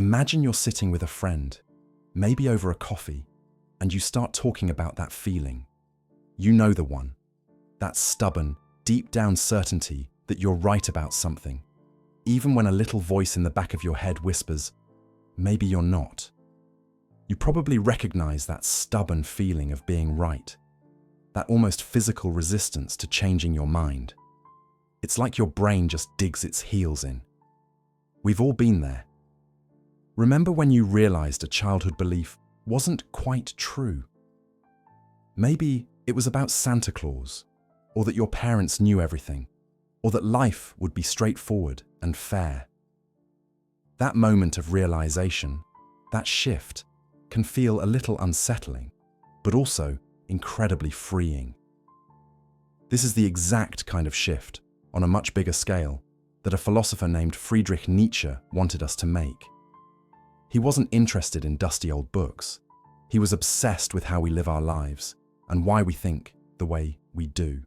Imagine you're sitting with a friend, maybe over a coffee, and you start talking about that feeling. You know the one. That stubborn, deep down certainty that you're right about something, even when a little voice in the back of your head whispers, maybe you're not. You probably recognize that stubborn feeling of being right, that almost physical resistance to changing your mind. It's like your brain just digs its heels in. We've all been there. Remember when you realized a childhood belief wasn't quite true? Maybe it was about Santa Claus, or that your parents knew everything, or that life would be straightforward and fair. That moment of realization, that shift, can feel a little unsettling, but also incredibly freeing. This is the exact kind of shift, on a much bigger scale, that a philosopher named Friedrich Nietzsche wanted us to make. He wasn't interested in dusty old books. He was obsessed with how we live our lives and why we think the way we do.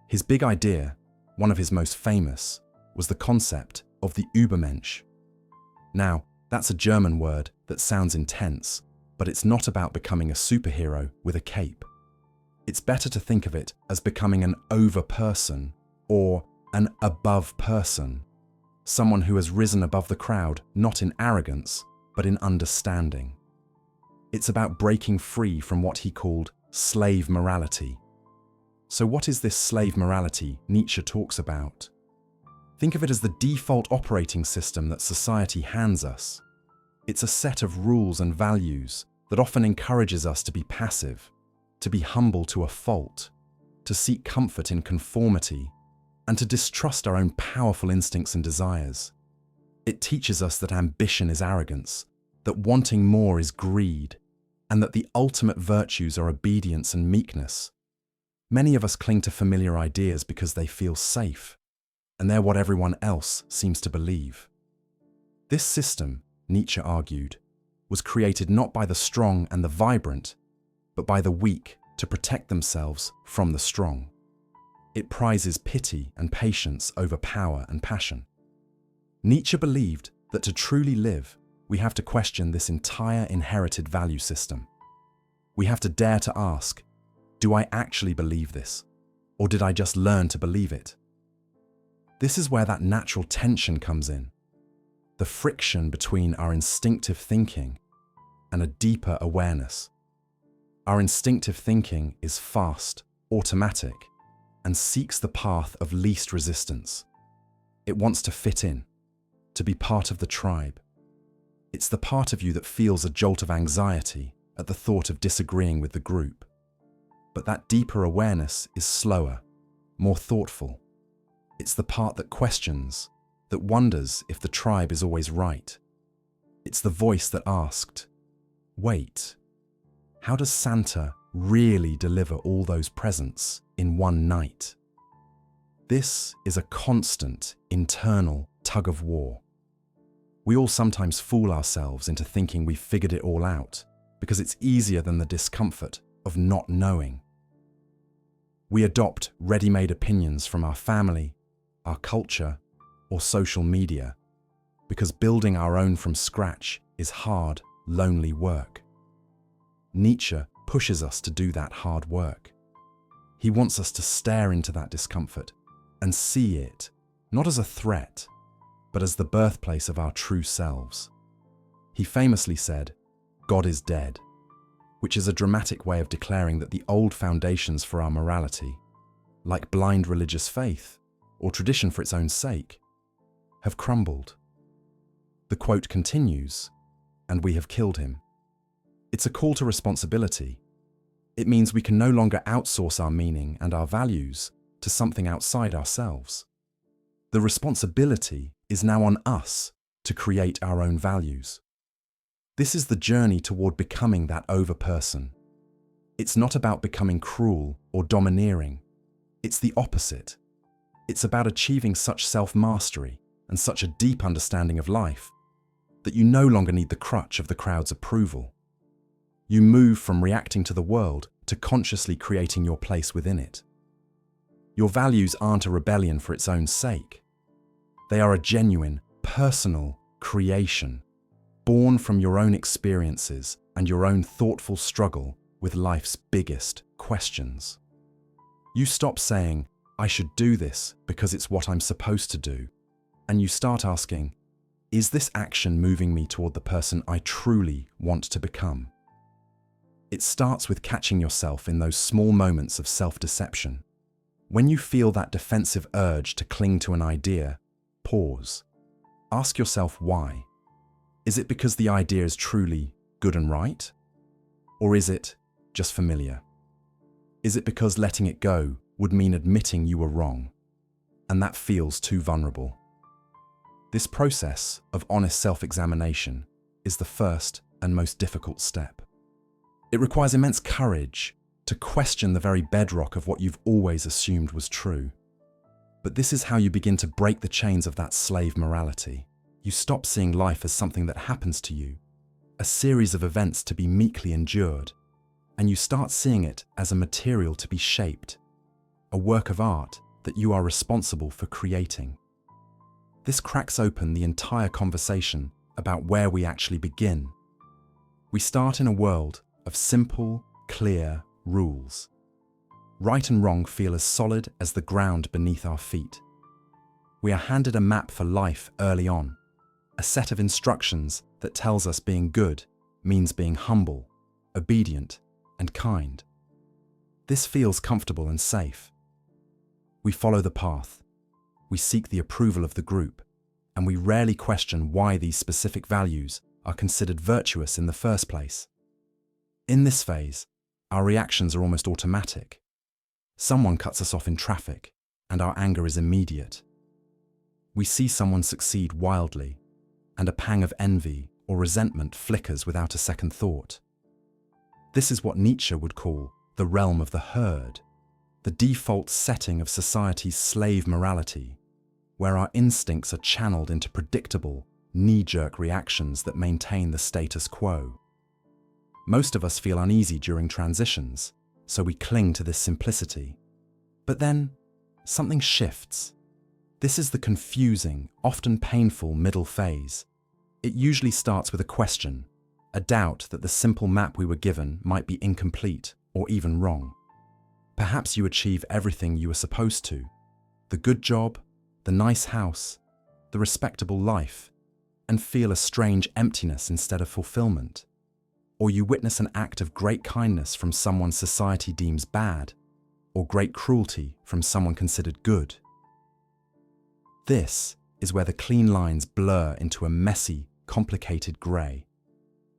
His big idea, one of his most famous, was the concept of the Übermensch. Now, that's a German word that sounds intense, but it's not about becoming a superhero with a cape. It's better to think of it as becoming an over-person or an above person, someone who has risen above the crowd, not in arrogance, but in understanding. It's about breaking free from what he called slave morality. So what is this slave morality Nietzsche talks about? Think of it as the default operating system that society hands us. It's a set of rules and values that often encourages us to be passive, to be humble to a fault, to seek comfort in conformity, and to distrust our own powerful instincts and desires. It teaches us that ambition is arrogance, that wanting more is greed, and that the ultimate virtues are obedience and meekness. Many of us cling to familiar ideas because they feel safe, and they're what everyone else seems to believe. This system, Nietzsche argued, was created not by the strong and the vibrant, but by the weak to protect themselves from the strong. It prizes pity and patience over power and passion. Nietzsche believed that to truly live, we have to question this entire inherited value system. We have to dare to ask, do I actually believe this? Or did I just learn to believe it? This is where that natural tension comes in. The friction between our instinctive thinking and a deeper awareness. Our instinctive thinking is fast, automatic, and seeks the path of least resistance. It wants to fit in, to be part of the tribe. It's the part of you that feels a jolt of anxiety at the thought of disagreeing with the group. But that deeper awareness is slower, more thoughtful. It's the part that questions, that wonders if the tribe is always right. It's the voice that asked, wait, how does Santa really deliver all those presents in one night? This is a constant, internal tug of war. We all sometimes fool ourselves into thinking we've figured it all out because it's easier than the discomfort of not knowing. We adopt ready-made opinions from our family, our culture, or social media because building our own from scratch is hard, lonely work. Nietzsche pushes us to do that hard work. He wants us to stare into that discomfort and see it, not as a threat, but as the birthplace of our true selves. He famously said, "God is dead," which is a dramatic way of declaring that the old foundations for our morality, like blind religious faith or tradition for its own sake, have crumbled. The quote continues, "And we have killed him." It's a call to responsibility. It means we can no longer outsource our meaning and our values to something outside ourselves. The responsibility is now on us to create our own values. This is the journey toward becoming that over-person. It's not about becoming cruel or domineering. It's the opposite. It's about achieving such self-mastery and such a deep understanding of life that you no longer need the crutch of the crowd's approval. You move from reacting to the world to consciously creating your place within it. Your values aren't a rebellion for its own sake. They are a genuine, personal creation born from your own experiences and your own thoughtful struggle with life's biggest questions. You stop saying, "I should do this because it's what I'm supposed to do," and you start asking, "Is this action moving me toward the person I truly want to become?" It starts with catching yourself in those small moments of self-deception. When you feel that defensive urge to cling to an idea, pause. Ask yourself why. Is it because the idea is truly good and right? Or is it just familiar? Is it because letting it go would mean admitting you were wrong, and that feels too vulnerable? This process of honest self-examination is the first and most difficult step. It requires immense courage to question the very bedrock of what you've always assumed was true. But this is how you begin to break the chains of that slave morality. You stop seeing life as something that happens to you, a series of events to be meekly endured, and you start seeing it as a material to be shaped, a work of art that you are responsible for creating. This cracks open the entire conversation about where we actually begin. We start in a world of simple, clear rules. Right and wrong feel as solid as the ground beneath our feet. We are handed a map for life early on, a set of instructions that tells us being good means being humble, obedient, and kind. This feels comfortable and safe. We follow the path. We seek the approval of the group, and we rarely question why these specific values are considered virtuous in the first place. In this phase, our reactions are almost automatic. Someone cuts us off in traffic, and our anger is immediate. We see someone succeed wildly, and a pang of envy or resentment flickers without a second thought. This is what Nietzsche would call the realm of the herd, the default setting of society's slave morality, where our instincts are channeled into predictable, knee-jerk reactions that maintain the status quo. Most of us feel uneasy during transitions, so we cling to this simplicity. But then, something shifts. This is the confusing, often painful middle phase. It usually starts with a question, a doubt that the simple map we were given might be incomplete or even wrong. Perhaps you achieve everything you were supposed to: the good job, the nice house, the respectable life, and feel a strange emptiness instead of fulfillment. Or you witness an act of great kindness from someone society deems bad, or great cruelty from someone considered good. This is where the clean lines blur into a messy, complicated grey.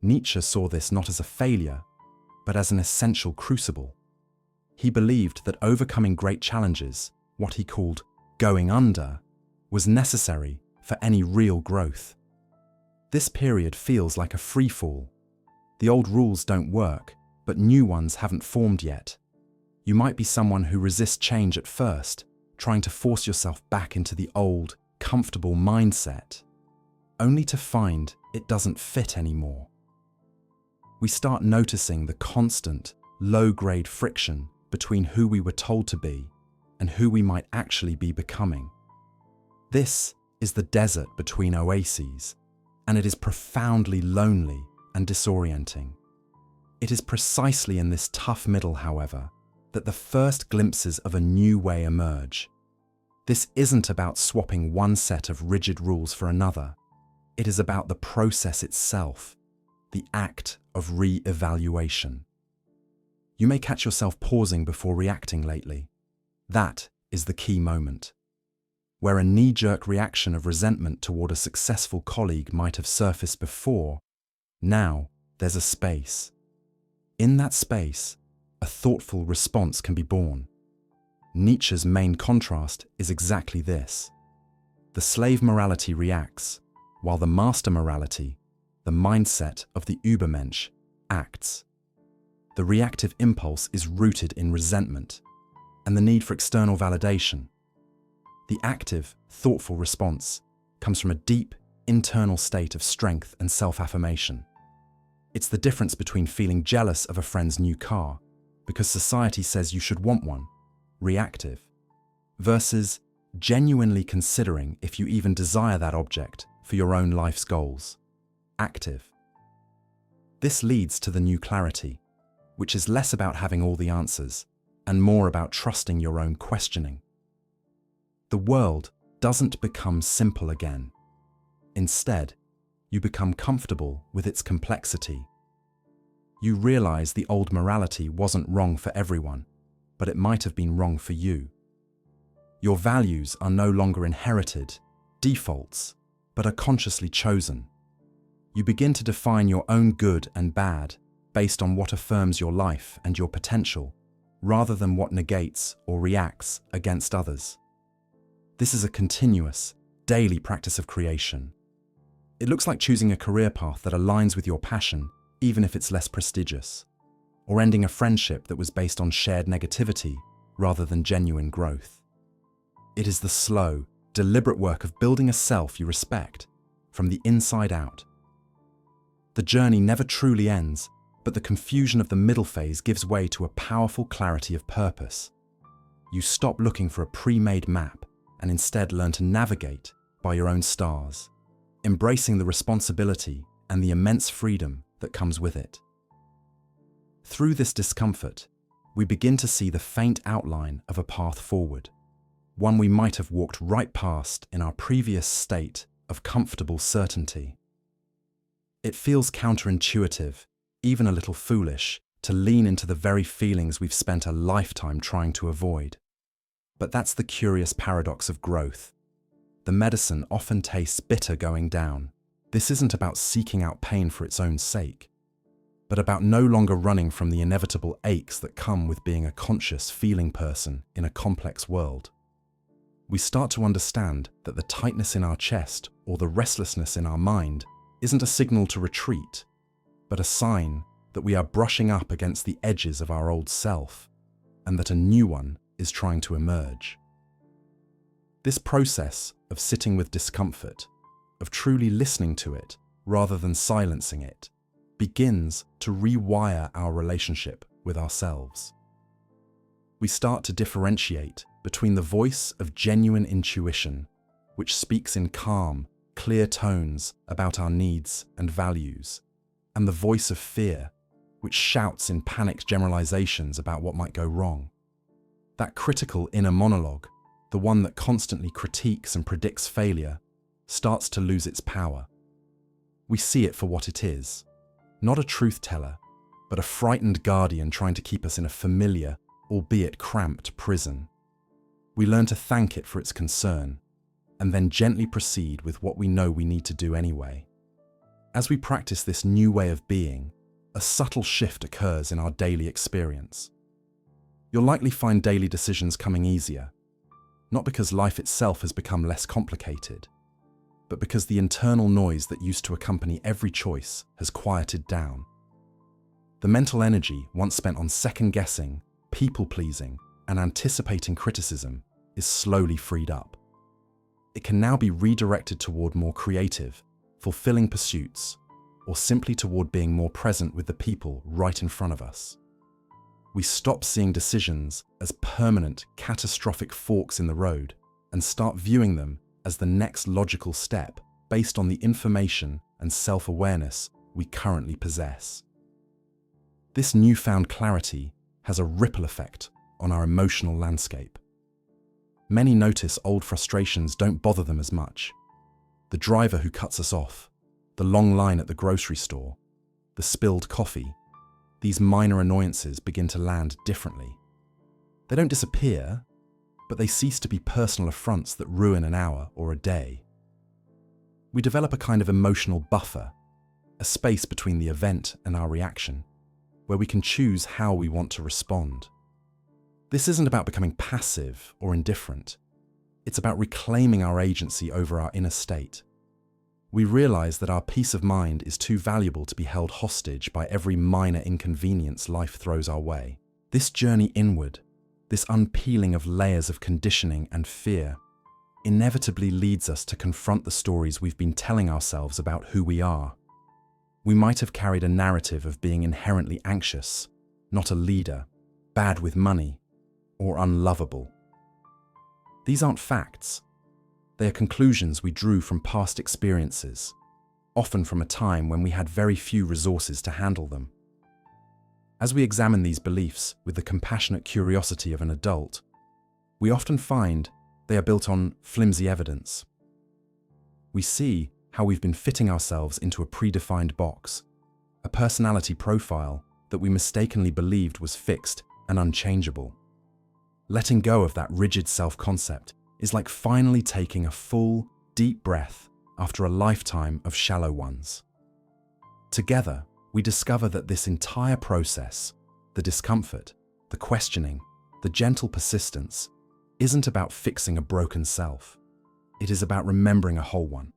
Nietzsche saw this not as a failure, but as an essential crucible. He believed that overcoming great challenges, what he called going under, was necessary for any real growth. This period feels like a free fall. The old rules don't work, but new ones haven't formed yet. You might be someone who resists change at first, trying to force yourself back into the old, comfortable mindset, only to find it doesn't fit anymore. We start noticing the constant, low-grade friction between who we were told to be and who we might actually be becoming. This is the desert between oases, and it is profoundly lonely and disorienting. It is precisely in this tough middle, however, that the first glimpses of a new way emerge. This isn't about swapping one set of rigid rules for another. It is about the process itself, the act of re-evaluation. You may catch yourself pausing before reacting lately. That is the key moment. Where a knee-jerk reaction of resentment toward a successful colleague might have surfaced before, now there's a space. In that space, a thoughtful response can be born. Nietzsche's main contrast is exactly this. The slave morality reacts, while the master morality, the mindset of the Übermensch, acts. The reactive impulse is rooted in resentment and the need for external validation. The active, thoughtful response comes from a deep, internal state of strength and self-affirmation. It's the difference between feeling jealous of a friend's new car because society says you should want one, reactive, versus genuinely considering if you even desire that object for your own life's goals, active. This leads to the new clarity, which is less about having all the answers and more about trusting your own questioning. The world doesn't become simple again. Instead, you become comfortable with its complexity. You realize the old morality wasn't wrong for everyone, but it might have been wrong for you. Your values are no longer inherited, defaults, but are consciously chosen. You begin to define your own good and bad based on what affirms your life and your potential, rather than what negates or reacts against others. This is a continuous, daily practice of creation. It looks like choosing a career path that aligns with your passion, even if it's less prestigious, or ending a friendship that was based on shared negativity rather than genuine growth. It is the slow, deliberate work of building a self you respect from the inside out. The journey never truly ends, but the confusion of the middle phase gives way to a powerful clarity of purpose. You stop looking for a pre-made map and instead learn to navigate by your own stars, embracing the responsibility and the immense freedom that comes with it. Through this discomfort, we begin to see the faint outline of a path forward, one we might have walked right past in our previous state of comfortable certainty. It feels counterintuitive, even a little foolish, to lean into the very feelings we've spent a lifetime trying to avoid. But that's the curious paradox of growth. The medicine often tastes bitter going down. This isn't about seeking out pain for its own sake, but about no longer running from the inevitable aches that come with being a conscious, feeling person in a complex world. We start to understand that the tightness in our chest or the restlessness in our mind isn't a signal to retreat, but a sign that we are brushing up against the edges of our old self and that a new one is trying to emerge. This process of sitting with discomfort, of truly listening to it rather than silencing it, begins to rewire our relationship with ourselves. We start to differentiate between the voice of genuine intuition, which speaks in calm, clear tones about our needs and values, and the voice of fear, which shouts in panicked generalizations about what might go wrong. That critical inner monologue, the one that constantly critiques and predicts failure, starts to lose its power. We see it for what it is, not a truth teller, but a frightened guardian trying to keep us in a familiar, albeit cramped, prison. We learn to thank it for its concern, and then gently proceed with what we know we need to do anyway. As we practice this new way of being, a subtle shift occurs in our daily experience. You'll likely find daily decisions coming easier, not because life itself has become less complicated, but because the internal noise that used to accompany every choice has quieted down. The mental energy once spent on second-guessing, people-pleasing, and anticipating criticism is slowly freed up. It can now be redirected toward more creative, fulfilling pursuits, or simply toward being more present with the people right in front of us. We stop seeing decisions as permanent, catastrophic forks in the road and start viewing them as the next logical step based on the information and self-awareness we currently possess. This newfound clarity has a ripple effect on our emotional landscape. Many notice old frustrations don't bother them as much. The driver who cuts us off, the long line at the grocery store, the spilled coffee, these minor annoyances begin to land differently. They don't disappear, but they cease to be personal affronts that ruin an hour or a day. We develop a kind of emotional buffer, a space between the event and our reaction, where we can choose how we want to respond. This isn't about becoming passive or indifferent. It's about reclaiming our agency over our inner state. We realize that our peace of mind is too valuable to be held hostage by every minor inconvenience life throws our way. This journey inward, this unpeeling of layers of conditioning and fear, inevitably leads us to confront the stories we've been telling ourselves about who we are. We might have carried a narrative of being inherently anxious, not a leader, bad with money, or unlovable. These aren't facts. They are conclusions we drew from past experiences. often from a time when we had very few resources to handle them. As we examine these beliefs with the compassionate curiosity of an adult, we often find they are built on flimsy evidence. We see how we've been fitting ourselves into a predefined box, a personality profile that we mistakenly believed was fixed and unchangeable. Letting go of that rigid self-concept is like finally taking a full, deep breath after a lifetime of shallow ones. Together, we discover that this entire process, the discomfort, the questioning, the gentle persistence, isn't about fixing a broken self. It is about remembering a whole one.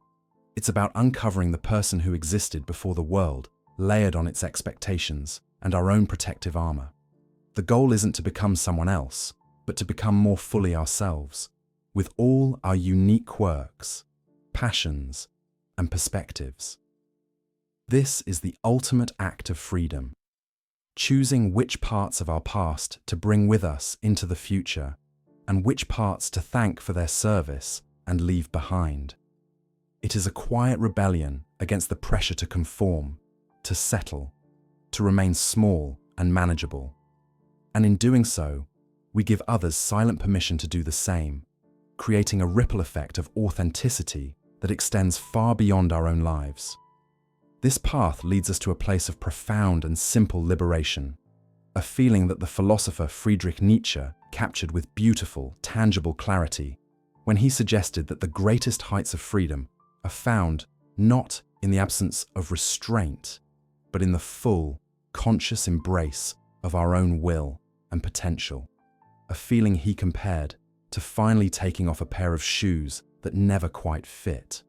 It's about uncovering the person who existed before the world layered on its expectations and our own protective armor. The goal isn't to become someone else, but to become more fully ourselves, with all our unique quirks, passions, and perspectives. This is the ultimate act of freedom, choosing which parts of our past to bring with us into the future and which parts to thank for their service and leave behind. It is a quiet rebellion against the pressure to conform, to settle, to remain small and manageable. And in doing so, we give others silent permission to do the same, creating a ripple effect of authenticity that extends far beyond our own lives. This path leads us to a place of profound and simple liberation, a feeling that the philosopher Friedrich Nietzsche captured with beautiful, tangible clarity when he suggested that the greatest heights of freedom are found not in the absence of restraint, but in the full, conscious embrace of our own will and potential, a feeling he compared to finally taking off a pair of shoes that never quite fit.